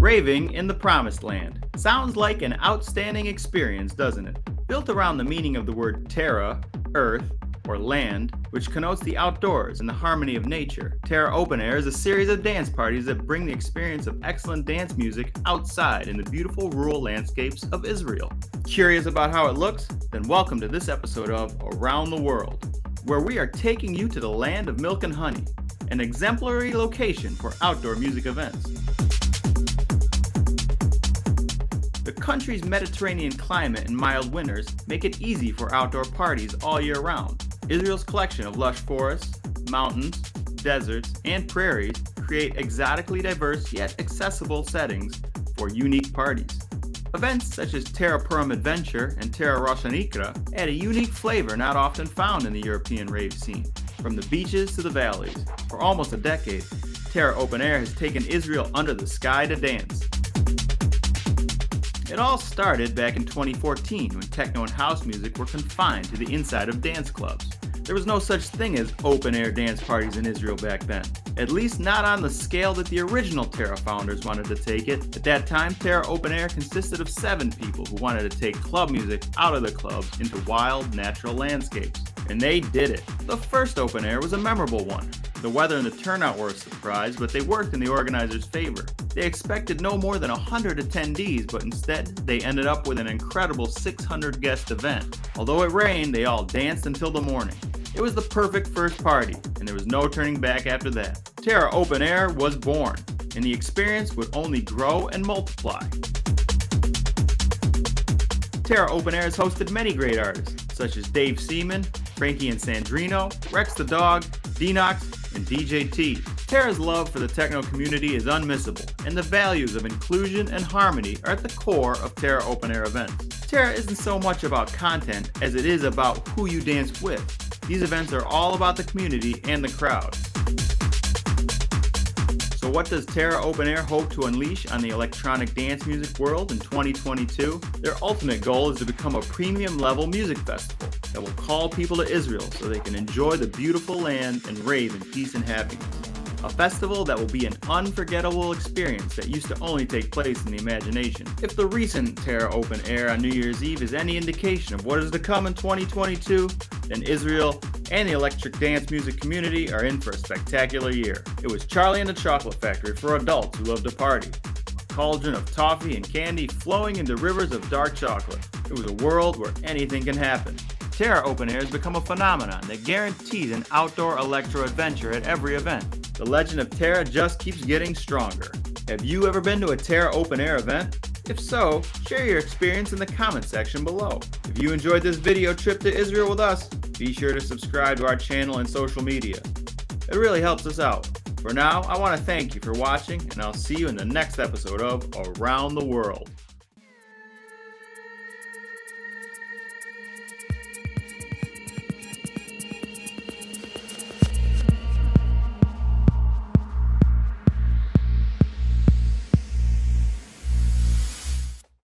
Raving in the Promised Land. Sounds like an outstanding experience, doesn't it? Built around the meaning of the word terra, earth, or land, which connotes the outdoors and the harmony of nature, Terra Open Air is a series of dance parties that bring the experience of excellent dance music outside in the beautiful rural landscapes of Israel. Curious about how it looks? Then welcome to this episode of Around the World, where we are taking you to the land of milk and honey, an exemplary location for outdoor music events. The country's Mediterranean climate and mild winters make it easy for outdoor parties all year round. Israel's collection of lush forests, mountains, deserts, and prairies create exotically diverse yet accessible settings for unique parties. Events such as Terra Open Adventure and Terra Rosh Hanikra add a unique flavor not often found in the European rave scene. From the beaches to the valleys, for almost a decade, Terra Open Air has taken Israel under the sky to dance. It all started back in 2014 when techno and house music were confined to the inside of dance clubs. There was no such thing as open-air dance parties in Israel back then, at least not on the scale that the original Terra founders wanted to take it. At that time, Terra Open Air consisted of 7 people who wanted to take club music out of the clubs into wild, natural landscapes. And they did it. The first open air was a memorable one. The weather and the turnout were a surprise, but they worked in the organizers' favor. They expected no more than 100 attendees, but instead they ended up with an incredible 600 guest event. Although it rained, they all danced until the morning. It was the perfect first party, and there was no turning back after that. Terra Open Air was born, and the experience would only grow and multiply. Terra Open Air has hosted many great artists, such as Dave Seaman, Frankie and Sandrino, Rex the Dog, Denox, and DJ T. Terra's love for the techno community is unmissable, and the values of inclusion and harmony are at the core of Terra Open Air events. Terra isn't so much about content as it is about who you dance with. These events are all about the community and the crowd. So what does Terra Open Air hope to unleash on the electronic dance music world in 2022? Their ultimate goal is to become a premium level music festival that will call people to Israel so they can enjoy the beautiful land and rave in peace and happiness. A festival that will be an unforgettable experience that used to only take place in the imagination. If the recent Terra Open Air on New Year's Eve is any indication of what is to come in 2022, then Israel and the electric dance music community are in for a spectacular year. It was Charlie and the Chocolate Factory for adults who love to party. A cauldron of toffee and candy flowing into rivers of dark chocolate. It was a world where anything can happen. Terra Open Air has become a phenomenon that guarantees an outdoor electro adventure at every event. The legend of Terra just keeps getting stronger. Have you ever been to a Terra Open Air event? If so, share your experience in the comment section below. If you enjoyed this video trip to Israel with us, be sure to subscribe to our channel and social media. It really helps us out. For now, I want to thank you for watching, and I'll see you in the next episode of Around the World.